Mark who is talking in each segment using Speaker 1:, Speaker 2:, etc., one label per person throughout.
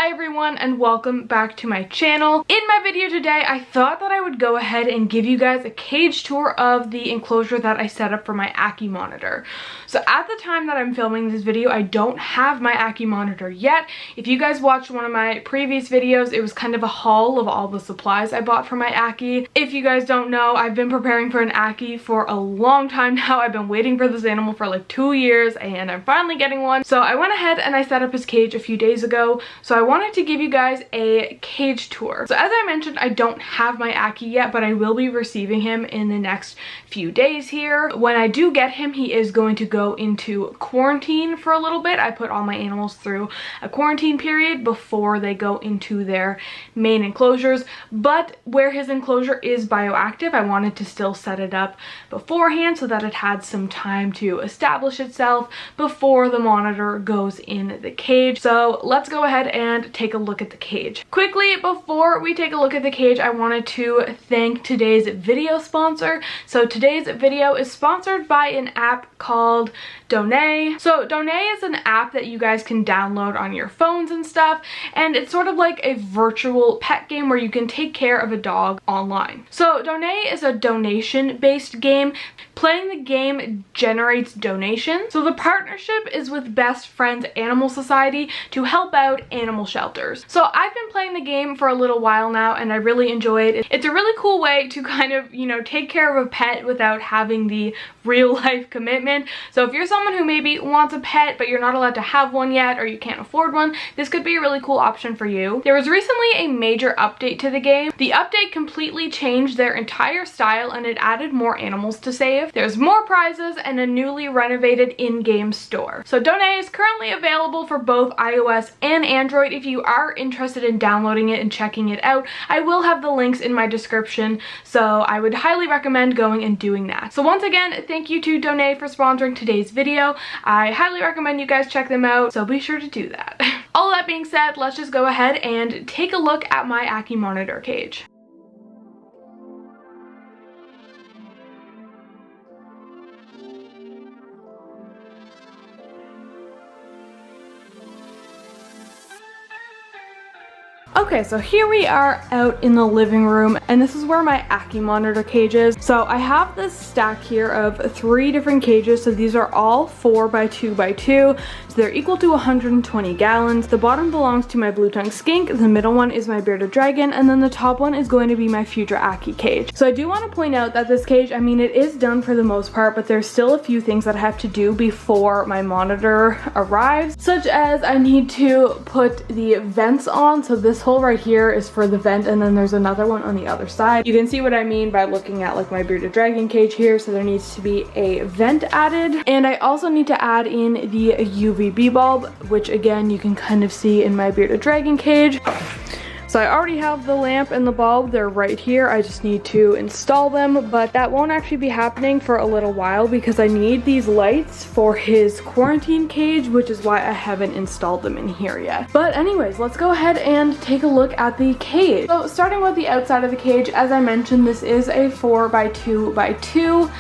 Speaker 1: Hi everyone and welcome back to my channel. In my video today, I thought that I would go ahead and give you guys a cage tour of the enclosure that I set up for my Ackie monitor. So at the time that I'm filming this video, I don't have my Ackie monitor yet. If you guys watched one of my previous videos, it was kind of a haul of all the supplies I bought for my Ackie. If you guys don't know, I've been preparing for an Ackie for a long time now. I've been waiting for this animal for like 2 years and I'm finally getting one. So I went ahead and I set up his cage a few days ago. So I wanted to give you guys a cage tour. So as I mentioned, I don't have my Ackie yet, but I will be receiving him in the next few days here. When I do get him, he is going to go into quarantine for a little bit. I put all my animals through a quarantine period before they go into their main enclosures, but where his enclosure is bioactive, I wanted to still set it up beforehand so that it had some time to establish itself before the monitor goes in the cage. So let's go ahead and take a look at the cage. Quickly, before we take a look at the cage, I wanted to thank today's video sponsor. So today's video is sponsored by an app called YouNow. So YouNow is an app that you guys can download on your phones and stuff, and it's sort of like a virtual pet game where you can take care of a dog online. So YouNow is a donation-based game. Playing the game generates donations. So the partnership is with Best Friends Animal Society to help out animal shelters. So I've been playing the game for a little while now and I really enjoy it. It's a really cool way to kind of, you know, take care of a pet without having the real life commitment. So if you're someone who maybe wants a pet but you're not allowed to have one yet or you can't afford one, this could be a really cool option for you. There was recently a major update to the game. The update completely changed their entire style and it added more animals to save. There's more prizes and a newly renovated in-game store. So YouNow is currently available for both iOS and Android. If you are interested in downloading it and checking it out, I will have the links in my description, so I would highly recommend going and doing that. So once again, thank you to YouNow for sponsoring today's video. I highly recommend you guys check them out, so be sure to do that. All that being said, let's just go ahead and take a look at my Ackie monitor cage. Okay, so here we are out in the living room and this is where my Ackie monitor cage is. So I have this stack here of 3 different cages. So these are all 4x2x2. So they're equal to 120 gallons. The bottom belongs to my blue-tongued skink, the middle one is my bearded dragon, and then the top one is going to be my future Ackie cage. So I do want to point out that this cage, I mean, it is done for the most part, but there's still a few things that I have to do before my monitor arrives, such as I need to put the vents on. So this hole right here is for the vent, and then there's another one on the other side. You can see what I mean by looking at like my bearded dragon cage here. So there needs to be a vent added, and I also need to add in the UVB bulb, which again you can kind of see in my bearded dragon cage. So I already have the lamp and the bulb, they're right here. I just need to install them, but that won't actually be happening for a little while because I need these lights for his quarantine cage, which is why I haven't installed them in here yet. But anyways, let's go ahead and take a look at the cage. So starting with the outside of the cage, as I mentioned, this is a 4x2x2.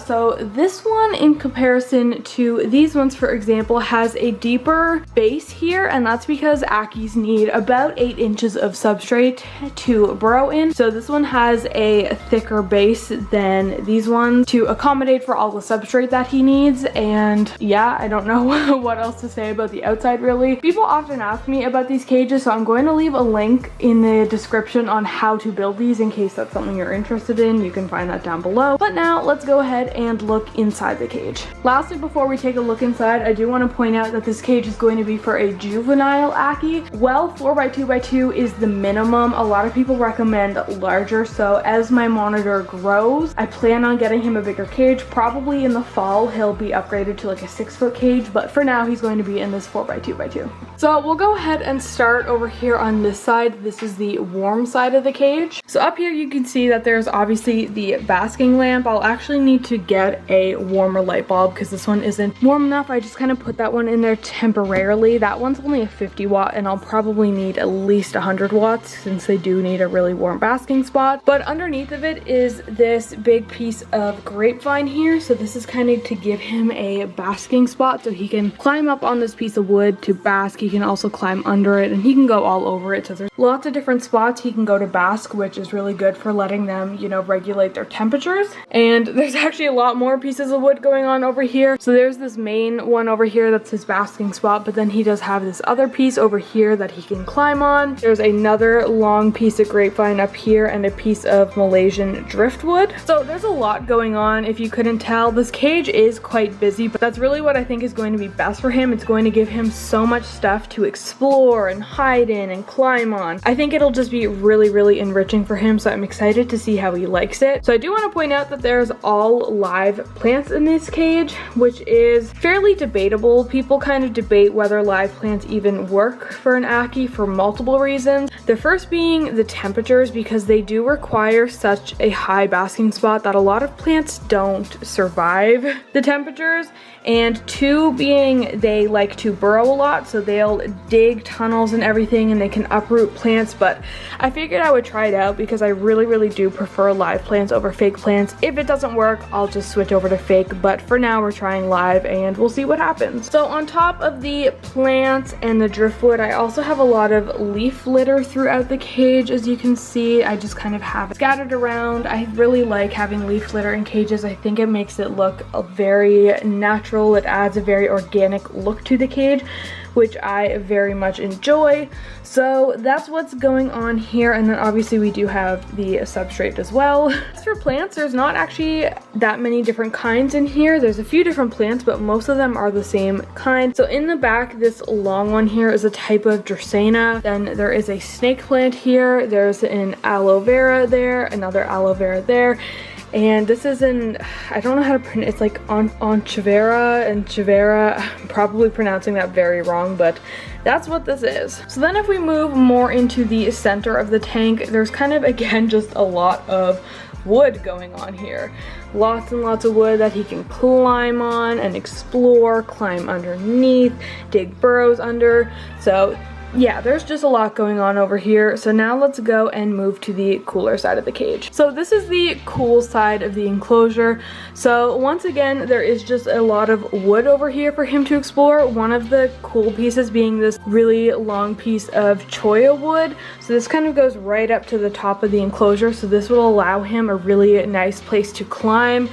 Speaker 1: So this one, in comparison to these ones, for example, has a deeper base here, and that's because Ackies need about 8 inches of substrate to burrow in. So this one has a thicker base than these ones to accommodate for all the substrate that he needs. And yeah, I don't know what else to say about the outside really. People often ask me about these cages, so I'm going to leave a link in the description on how to build these in case that's something you're interested in. You can find that down below. But now let's go ahead and look inside the cage. Lastly, before we take a look inside, I do want to point out that this cage is going to be for a juvenile Ackie. Well, 4x2x2 is the minimum. A lot of people recommend larger, so as my monitor grows, I plan on getting him a bigger cage. Probably in the fall he'll be upgraded to like a 6-foot cage, but for now he's going to be in this 4x2x2. So we'll go ahead and start over here on this side. This is the warm side of the cage. So up here you can see that there's obviously the basking lamp. I'll actually need to get a warmer light bulb because this one isn't warm enough. I just kind of put that one in there temporarily. That one's only a 50 watt and I'll probably need at least 100 watts since they do need a really warm basking spot. But underneath of it is this big piece of grapevine here. So this is kind of to give him a basking spot so he can climb up on this piece of wood to bask. He can also climb under it and he can go all over it. So there's lots of different spots he can go to bask, which is really good for letting them, you know, regulate their temperatures. And there's actually a lot more pieces of wood going on over here. So there's this main one over here that's his basking spot, but then he does have this other piece over here that he can climb on. There's another long piece of grapevine up here and a piece of Malaysian driftwood. So there's a lot going on. If you couldn't tell, this cage is quite busy, but that's really what I think is going to be best for him. It's going to give him so much stuff to explore and hide in and climb on. I think it'll just be really, really enriching for him, so I'm excited to see how he likes it. So I do want to point out that there's all live plants in this cage, which is fairly debatable. People kind of debate whether live plants even work for an Ackie for multiple reasons. The first being the temperatures, because they do require such a high basking spot that a lot of plants don't survive the temperatures. And two being they like to burrow a lot, so they'll dig tunnels and everything and they can uproot plants. But I figured I would try it out because I really, really do prefer live plants over fake plants. If it doesn't work, I'll just switch over to fake, but for now we're trying live and we'll see what happens. So on top of the plants and the driftwood, I also have a lot of leaf litter throughout the cage. As you can see, I just kind of have it scattered around. I really like having leaf litter in cages. I think it makes it look very natural. It adds a very organic look to the cage, which I very much enjoy. So that's what's going on here. And then obviously we do have the substrate as well. As for plants, there's not actually that many different kinds in here. There's a few different plants, but most of them are the same kind. So in the back, this long one here is a type of Dracaena. Then there is a snake plant here. There's an aloe vera there, another aloe vera there. And this is an, I don't know how to pronounce, it's like Onchivera and Chivera. I'm probably pronouncing that very wrong, but that's what this is. So then if we move more into the center of the tank, there's kind of, again, just a lot of wood going on here. Lots and lots of wood that he can climb on and explore, climb underneath, dig burrows under. So yeah, there's just a lot going on over here. So now let's go and move to the cooler side of the cage. So this is the cool side of the enclosure. So once again, there is just a lot of wood over here for him to explore. One of the cool pieces being this really long piece of cholla wood. So this kind of goes right up to the top of the enclosure. So this will allow him a really nice place to climb,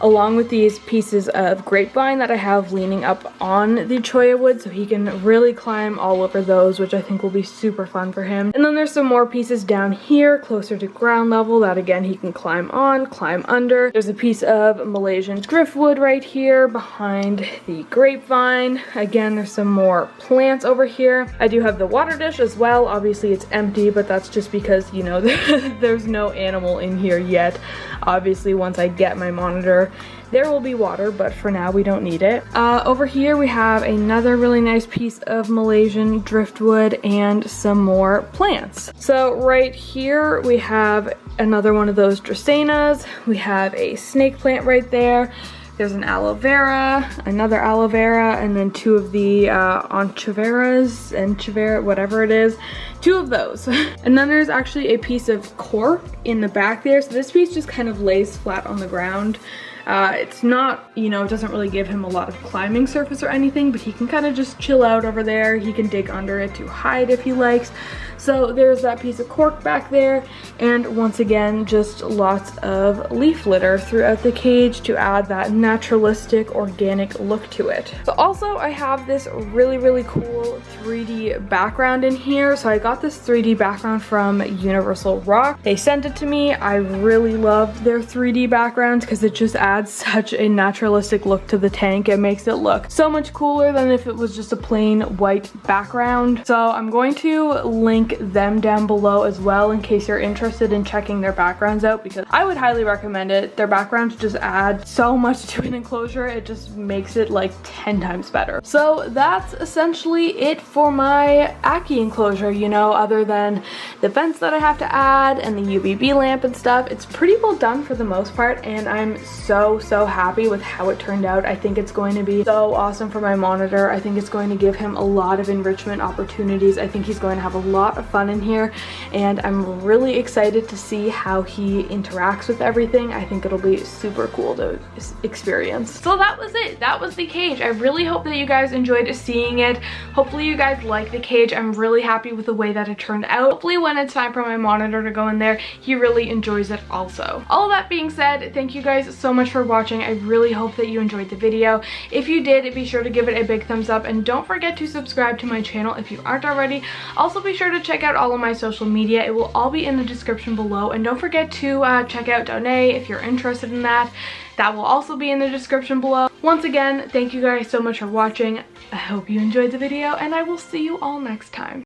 Speaker 1: along with these pieces of grapevine that I have leaning up on the cholla wood, so he can really climb all over those, which I think will be super fun for him. And then there's some more pieces down here closer to ground level that again he can climb on, climb under. There's a piece of Malaysian driftwood right here behind the grapevine. Again, there's some more plants over here. I do have the water dish as well. Obviously it's empty, but that's just because, you know, there's no animal in here yet. Obviously once I get my monitor, there will be water, but for now we don't need it. Over here we have another really nice piece of Malaysian driftwood and some more plants. So right here we have another one of those Dracaenas. We have a snake plant right there. There's an aloe vera, another aloe vera, and then two of the Onchiveras, whatever it is. Two of those. And then there's actually a piece of cork in the back there. So this piece just kind of lays flat on the ground. It's not, you know, it doesn't really give him a lot of climbing surface or anything, but he can kind of just chill out over there. He can dig under it to hide if he likes. So there's that piece of cork back there, and once again, just lots of leaf litter throughout the cage to add that naturalistic, organic look to it. So also I have this really, really cool 3D background in here. So I got this 3D background from Universal Rock. They sent it to me. I really love their 3D backgrounds because it just adds such a naturalistic look to the tank. It makes it look so much cooler than if it was just a plain white background. So I'm going to link them down below as well in case you're interested in checking their backgrounds out, because I would highly recommend it. Their backgrounds just add so much to an enclosure. It just makes it like 10 times better. So that's essentially it for my Ackie enclosure, you know, other than the vents that I have to add and the UVB lamp and stuff. It's pretty well done for the most part, and I'm so so happy with how it turned out. I think it's going to be so awesome for my monitor. I think it's going to give him a lot of enrichment opportunities. I think he's going to have a lot of fun in here, and I'm really excited to see how he interacts with everything. I think it'll be super cool to experience. So that was it. That was the cage. I really hope that you guys enjoyed seeing it. Hopefully you guys like the cage. I'm really happy with the way that it turned out. Hopefully when it's time for my monitor to go in there, he really enjoys it also. All of that being said, thank you guys so much for watching. I really hope that you enjoyed the video. If you did, be sure to give it a big thumbs up, and don't forget to subscribe to my channel if you aren't already. Also be sure to check out all of my social media. It will all be in the description below, and don't forget to check out Donate if you're interested in that. That will also be in the description below. Once again, thank you guys so much for watching. I hope you enjoyed the video, and I will see you all next time.